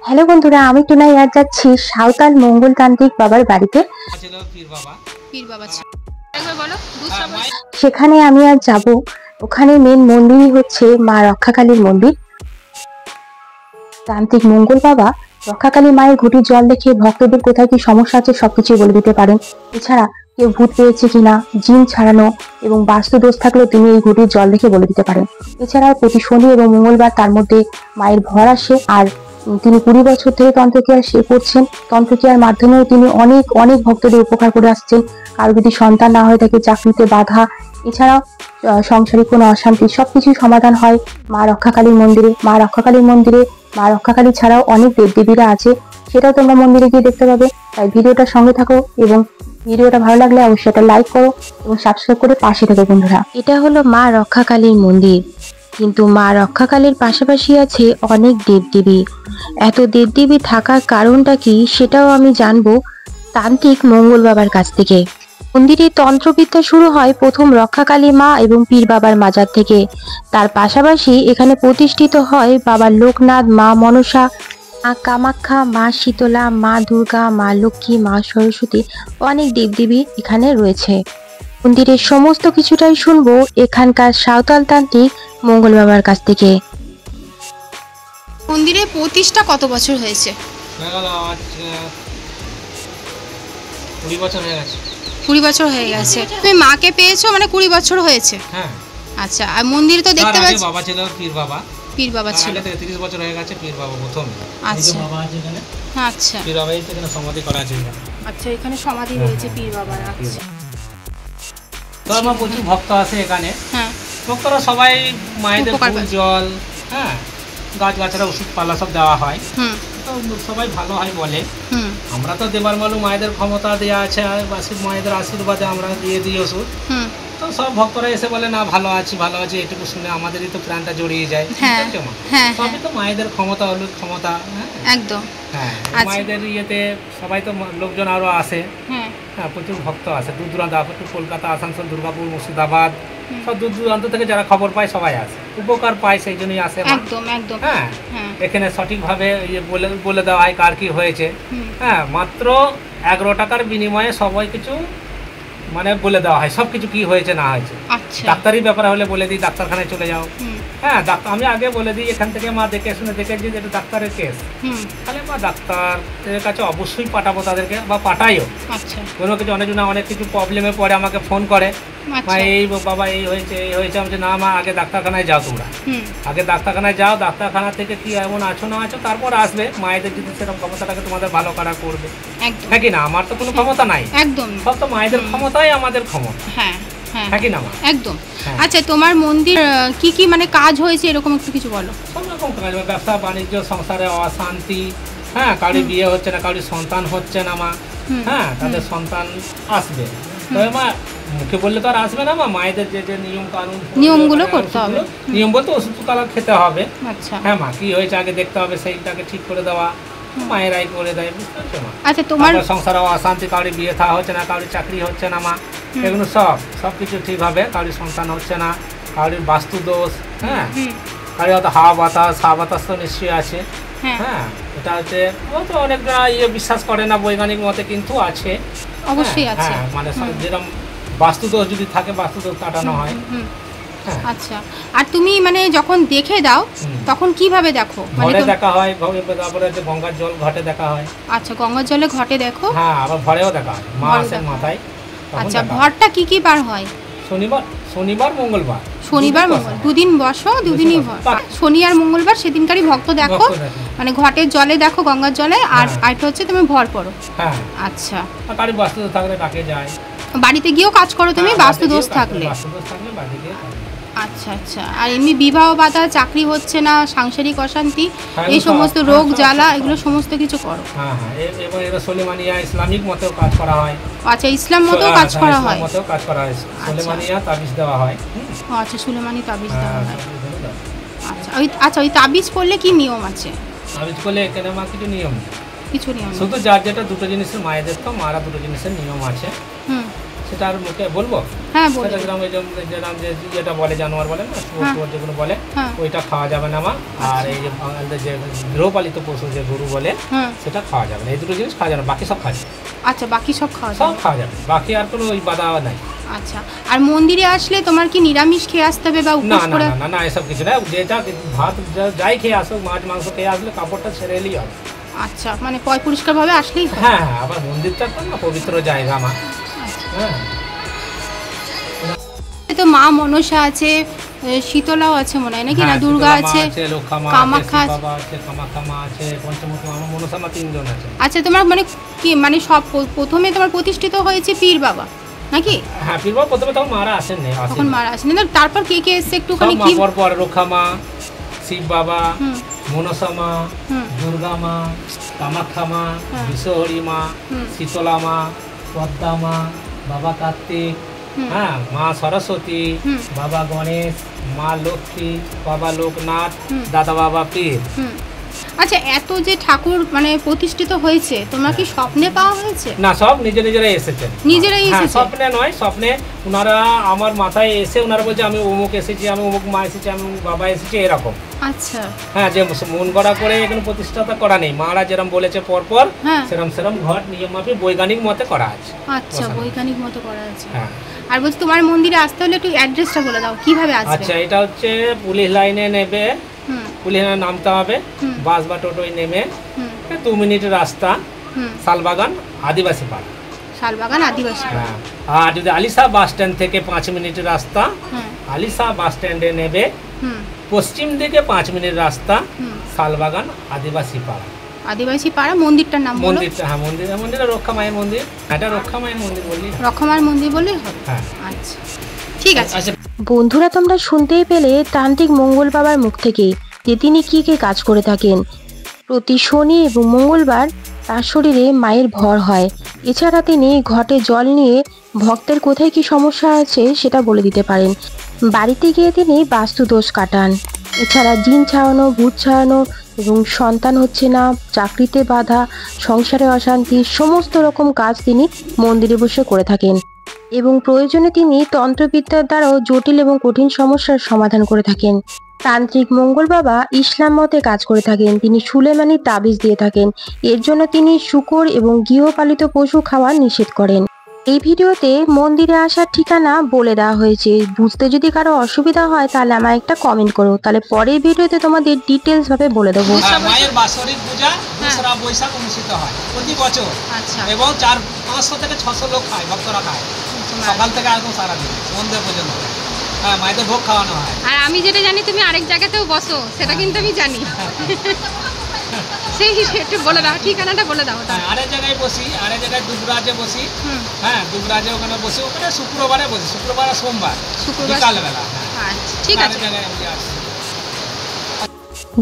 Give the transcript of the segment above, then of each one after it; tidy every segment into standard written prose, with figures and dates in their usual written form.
Hello বন্ধুরা, আমি টুনাই আজ যাচ্ছি সাঁওতাল মঙ্গলতান্ত্রিক বাবার বাড়িতে। পীর বাবা ছিল। একবার বলো সেখানে আমি আজ যাব। ওখানে মেন মন্দিরই হচ্ছে মা রক্ষাকালীর মন্দির। তান্ত্রিক মঙ্গল বাবা রক্ষাকালী মায়ের ঘটির জল দেখে ভক্তদের কোথায় কি সমস্যা আছে সবকিছুই বলে দিতে পারেন। এছাড়া কেউ ভূত পেয়েছে কিনা, জিন ছাড়ানো এবং বাস্তু দোষ থাকলেও তিনি এই ঘটির জল দেখে বলে দিতে পারেন। এছাড়াও প্রতি শনি এবং মঙ্গলবার তার মধ্যে মায়ের ভর আসে। আর তিনি 20 বছর থেকে তন্ত্রক্রিয়া করছেন। তন্ত্রক্রিয়ার মাধ্যমেও তিনি অনেক অনেক ভক্তদের উপকার করে আসছেন। কারো যদি সন্তান না হয়ে থাকে, চাকরিতে বাধা, এছাড়াও সংসারিক কোনো অশান্তি, সবকিছুই সমাধান হয় মা রক্ষাকালীর মন্দিরে। মা রক্ষাকালীর মন্দিরে মা রক্ষাকালী ছাড়াও অনেক দেবদেবীরা আছে, সেটাও তোমরা মন্দিরে গিয়ে দেখতে পাবে। তাই ভিডিওটার সঙ্গে থাকো এবং ভিডিওটা ভালো লাগলে অবশ্যই একটা লাইক করো এবং সাবস্ক্রাইব করে পাশে থেকো বন্ধুরা। এটা হলো মা রক্ষাকালীর মন্দির, কিন্তু মা রক্ষাকালীর পাশাপাশি আছে অনেক দেবদেবী। এত দেবদেবী থাকার কারণটা কি সেটাও আমি জানবো তান্ত্রিক মঙ্গল বাবার কাছ থেকে। মন্দিরে তন্ত্রবিদ্যা শুরু হয় প্রথম রক্ষাকালী মা এবং পীর বাবার মাজার থেকে। তার পাশাপাশি এখানে প্রতিষ্ঠিত হয় বাবা লোকনাথ, মা মনসা, মা কামাখ্যা, মা শীতলা, মা দুর্গা, মা লক্ষ্মী, মা সরস্বতী, অনেক দেবদেবী এখানে রয়েছে। মন্দিরের সমস্ত কিছুটাই শুনবো এখানকার সাঁওতাল তান্ত্রিক মঙ্গল বাবার কাছ থেকে। মন্দিরের প্রতিষ্ঠা কত বছর হয়েছে? 20 বছর হয়ে গেছে। 20 বছর হয়ে গেছে। তুমি মাকে পেয়েছো মানে 20 বছর হয়েছে? হ্যাঁ। আচ্ছা, আর মন্দির তো দেখতে পাচ্ছি বাবা ছিল পীর বাবা। পীর বাবা ছিল। 30 বছর হয়ে গেছে পীর বাবা প্রথম। আচ্ছা বাবা আছে এখানে। আচ্ছা পীর বাবা এখানে সমাধি করা আছে। আচ্ছা, এখানে সমাধি রয়েছে পীর বাবার। আচ্ছা, তো আমার প্রচুর ভক্ত আছে এখানে। হ্যাঁ, ভক্তরা সবাই মায়েদের ফুল জল, হ্যাঁ, গাছগাছরা ওষুধপালা সব দেওয়া হয়। তো সবাই ভালো হয় বলে। আমরা তো দেবার মালু মায়েদের ক্ষমতা দেওয়া আছে, আর মায়েদের আশীর্বাদে আমরা দিয়ে দিই ওষুধ। তো সব ভক্তরা এসে বলে না ভালো আছি ভালো আছি, এটুকু শুনে আমাদেরই তো প্রাণটা জড়িয়ে যায়। সবই তো মায়েদের ক্ষমতা হলো ক্ষমতা। একদম। হ্যাঁ, মায়েদের ইয়েতে সবাই তো লোকজন আরো আসে। হ্যাঁ, প্রচুর ভক্ত আছে দূর দূরান্ত, কলকাতা, আসানসোল, দুর্গাপুর, মুর্শিদাবাদ, সব দূর দূরান্ত থেকে যারা খবর পায় সবাই আসে, উপকার পায়, সেই জন্যই আসে। একদম একদম। হ্যাঁ, এখানে সঠিকভাবে বলে দেওয়া হয় কার কি হয়েছে। হ্যাঁ, মাত্র 11 টাকার বিনিময়ে সবাই কিছু মানে বলে দেওয়া হয়, সবকিছু কি হয়েছে না হয়েছে। ডাক্তারি ব্যাপারে হলে বলে দিই ডাক্তারখানায় চলে যাও। হ্যাঁ, আমি আগে বলে দিই এখান থেকে মা দেখে শুনে দেখে যে এটা ডাক্তারের কেস, তাহলে মা ডাক্তারের কাছে অবশ্যই পাঠাবো তাদেরকে, বা পাঠাইও। কোনো কিছু অনেকজন অনেক কিছু প্রবলেমে পড়ে আমাকে ফোন করে, মা এই বাবা এই হয়েছে এই হয়েছে। আমি না মা আগে ডাক্তারখানায় যাও, তোমরা আগে ডাক্তারখানায় যাও, ডাক্তারখানা থেকে কি এমন আছো না আছো তারপর আসবে। মায়েদের যদি সেরকম ক্ষমতাটাকে তোমাদের ভালো করা করবে, নাকি না? আমার তো কোনো ক্ষমতা নাই, একদম সব তো মায়েদের ক্ষমতাই আমাদের ক্ষমতা। হ্যাঁ, নাকি না মা? একদম। আচ্ছা, তোমার মন্দির কি কি মানে কাজ হয়েছে এরকম একটু কিছু বলো। সব রকম কাজ, ব্যবসা বাণিজ্য, সংসারে অশান্তি, হ্যাঁ, কারোর বিয়ে হচ্ছে না, কারোর সন্তান হচ্ছে না মা, হ্যাঁ, তাদের সন্তান আসবে। তবে মা মুখে বললে তো আর আসবে না মা, মায়েদের যে যে নিয়ম কানুন নিয়মগুলো করতে হবে। নিয়ম বলতে ওষুধ কালা খেতে হবে। আচ্ছা, হ্যাঁ মা, কি হয়েছে আগে দেখতে হবে, সেইটাকে ঠিক করে দেওয়া মায়েরাই করে দেয়, বুঝতে পারছো মা? আচ্ছা, তোমার সংসারে অশান্তি, কারোর বিয়ে থা হচ্ছে না, কারোর চাকরি হচ্ছে না মা, এগুলো সব কিছু ঠিক হবে। কারোর সন্তান হচ্ছে না, কারোর বাস্তু দোষ, হ্যাঁ, কারোর হয়তো হাওয়া বাতাস তো নিশ্চয়ই আছে। হ্যাঁ, এটা হচ্ছে অনেকটা বিশ্বাস করে না বৈজ্ঞানিক মতে, কিন্তু আছে, অবশ্যই আছে। মানে যেরকম বাস্তু দোষ যদি থাকে বাস্তু দোষ কাটানো হয়। আচ্ছা, আর তুমি মানে যখন দেখে দাও তখন কিভাবে দেখো? মানে দেখা হয়, তারপরে যে গঙ্গার জল ঘাটে দেখা হয়। আচ্ছা, গঙ্গার জলে ঘটে দেখো। হ্যাঁ, আবার ভরেও দেখা হয়, মা আসেন মাথায়। আচ্ছা, ভরটা কি কি বার হয়? শনিবার মঙ্গলবার। শনিবার মঙ্গল দুদিন বসো, দুদিনই ভর। শনি আর মঙ্গলবার সেদিনকারই ভক্ত দেখো, মানে ঘটের জলে দেখো, গঙ্গার জলে। আর আরেকটা হচ্ছে তুমি ভর পড়ো। হ্যাঁ, আচ্ছা। আর কারি বাস্তু দোষ থাকলে ডাকে যায়, বাড়িতে গিয়েও কাজ করো তুমি বাস্তু দোষ থাকলে? বাড়িতে গিয়ে। আচ্ছা আচ্ছা। আর এমনি বিবাহ বাধা, চাকরি হচ্ছে না, সাংসারিক অশান্তি, এই সমস্ত রোগ জ্বালা, এগুলো সমস্ত কিছু করো। হ্যাঁ হ্যাঁ, এবার সুলেমানিয়া ইসলামিক মতেও কাজ করা হয়। আচ্ছা, ইসলাম মতেও কাজ করা হয়। মতেও কাজ করা হয়, সুলেমানিয়া তাবিজ দেওয়া হয়। আচ্ছা, সুলেমানি তাবিজ দেওয়া হয়। আচ্ছা, ওই তাবিজ করলে কি নিয়ম আছে? তাবিজ করলে এখানে মা কিছু নিয়ম, কিছু নিয়ম শুধু যার যেটা দুটো জিনিসের, মায়েদের তো মারা দুটো জিনিসের নিয়ম আছে, সেটা আর মুখে বলবো। হ্যাঁ বলো। সেটা যেরকম যেটা বলে জানোয়ার বলে না, শুয়োর যেগুলো বলে ওইটা খাওয়া যাবে না মা। আর এই যে বাঙালিদের যে গৃহপালিত পশু যে গরু বলে সেটা খাওয়া যাবে না। এই দুটো জিনিস খাওয়া যাবে না, বাকি সব খাওয়া যাবে। আচ্ছা বাকি সব খাওয়া যাবে? সব খাওয়া যাবে, বাকি আর কোনো ওই বাধা নাই। আচ্ছা, আর মন্দিরে আসলে তোমার কি নিরামিষ খেয়ে আসতে হবে বা না উপোস না করে? না না এসব কিছু না, যেটা ভাত যাই খেয়ে আসো, মাছ মাংস খেয়ে আসলে কাপড়টা ছেড়ে এলেই হবে। আচ্ছা, মানে পরিষ্কার ভাবে আসলেই হবে? হ্যাঁ হ্যাঁ, আবার মন্দিরটা তো না পবিত্র জায়গা মা। হ্যাঁ, তো মা মনসা আছে, শীতলাও আছে মনে হয় নাকি? না দুর্গা আছে, কামাখ্যা আছে, কামাখ্যা মা আছে, পঞ্চমুখী মা, মনসা মা 3 জন আছে। আচ্ছা, তোমার মানে কি মানে সব প্রথমে তোমার প্রতিষ্ঠিত হয়েছে পীর বাবা নাকি? হ্যাঁ, পীর বাবা প্রথমে তখন মারা আসেননি, তখন মারা আসেনি, তারপর কে কে এসে একটুখানি কি পর রক্ষা মা, শিব বাবা, মনসা মা, দুর্গা মা, কামাখ্যা মা, বিশ্বহরি মা, শীতলা মা, পদ্মা মা, বাবা কার্তিক, হ্যাঁ, মা সরস্বতী, বাবা গণেশ, মা লক্ষ্মী, বাবা লোকনাথ, দাদা বাবা পীর। আচ্ছা, এত যে ঠাকুর মানে প্রতিষ্ঠিত হয়েছে, তোমরা কি স্বপ্নে পাওয়া হয়েছে? না, সব নিজেরাই এসেছে। নিজেরাই এসেছে? স্বপ্নে নয়, স্বপ্নে ওনারা আমার মাথায় এসে ওনারা বলছে আমি অমুক এসেছি, আমি অমুক মা এসেছি, আমি বাবা এসেছি, এরকম। আচ্ছা, হ্যাঁ, যে মন গড়া করে এখানে প্রতিষ্ঠাতা করা নেই, মারা যেরকম বলেছে পরপর সেরম ঘট নিয়ম মাফিক বৈজ্ঞানিক মতে করা আছে। আচ্ছা, বৈজ্ঞানিক মতে করা আছে। হ্যাঁ, আর বলছি তোমার মন্দিরে আসতে হলে একটু অ্যাড্রেসটা বলে দাও, কিভাবে আসবে? আচ্ছা, এটা হচ্ছে পুলিশ লাইনে নেবে, পুলিশ লাইনে নামতে হবে, বাস বা টোটোয় নেমে 2 মিনিটের রাস্তা, শালবাগান আদিবাসী পাড়া। শালবাগান আদিবাসী পাড়া। হ্যাঁ, আর যদি আলিশা বাস স্ট্যান্ড থেকে 5 মিনিটের রাস্তা, আলিশা বাস স্ট্যান্ডে নেবে, পশ্চিম দিকে 5 মিনিট রাস্তা, শালবাগান আদিবাসী পাড়া। আদিবাসী পাড়া মন্দিরটার নাম বলো। মন্দিরটা, হ্যাঁ, মন্দিরটা রক্ষা মায়ের মন্দির। এটা রক্ষা মায়ের মন্দির বললি, রক্ষা মায়ের মন্দির বললেই হবে। হ্যাঁ, আচ্ছা, ঠিক আছে। বন্ধুরা, তোমরা শুনতেই পেলে তান্ত্রিক মঙ্গল বাবার মুখ থেকে যে তিনি কি কি কাজ করে থাকেন। প্রতি শনি এবং মঙ্গলবার তার শরীরে মায়ের ভর হয়। এছাড়া তিনি ঘটে জল নিয়ে ভক্তের কোথায় কি সমস্যা আছে সেটা বলে দিতে পারেন। বাড়িতে গিয়ে তিনি বাস্তু দোষ কাটান। এছাড়া জিন ছাড়ানো, ভূত ছাড়ানো এবং সন্তান হচ্ছে না, চাকরিতে বাধা, সংসারে অশান্তি, সমস্ত রকম কাজ তিনি মন্দিরে বসে করে থাকেন। এবং প্রয়োজনে তিনি তন্ত্রবিদ্যার দ্বারাও জটিল এবং কঠিন সমস্যার সমাধান করে থাকেন। তান্ত্রিক মঙ্গল বাবা ইসলাম মতে কাজ করে থাকেন। তিনি সুলেমানি তাবিজ দিয়ে থাকেন। এর জন্য তিনি শূকর এবং গৃহপালিত পশু খাওয়া নিষেধ করেন। এই ভিডিওতে মন্দিরে আসার ঠিকানা বলে দেওয়া হয়েছে। বুঝতে যদি কারো অসুবিধা হয় তাহলে আমায় একটা কমেন্ট করো, তাহলে পরের ভিডিওতে তোমাদের ডিটেলস ভাবে বলে দেবো। মায়ের বাৎসরিক পূজা 2রা বৈশাখ অনুষ্ঠিত হয় প্রতি বছর। আচ্ছা, এবং 500 থেকে 600 লোক খায়, ভক্তরা খায়, সকাল থেকে একদম সারাদিন সন্ধ্যে পর্যন্ত। হ্যাঁ, মায়েদের ভোগ খাওয়ানো হয়। আর আমি যেটা জানি তুমি আরেক জায়গাতেও বসো, সেটা কিন্তু আমি জানি। সেই একটু বলে দাও, ঠিকানাটা বলে দাও। আরেক জায়গায় বসি, আরেক জায়গায় দুবরাজে বসি। হ্যাঁ, দুবরাজে ওখানে বসি, ওখানে শুক্রবারে বসি, শুক্রবার আর সোমবার বিকালবেলা। আচ্ছা, ঠিক আছে।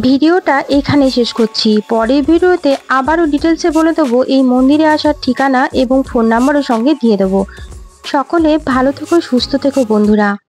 ভিডিওটা এখানে শেষ করছি। পরের ভিডিওতে আবারও ডিটেলসে বলে দেবো এই মন্দিরে আসার ঠিকানা এবং ফোন নাম্বারও সঙ্গে দিয়ে দেবো। সকলে ভালো থেকো, সুস্থ থেকো বন্ধুরা।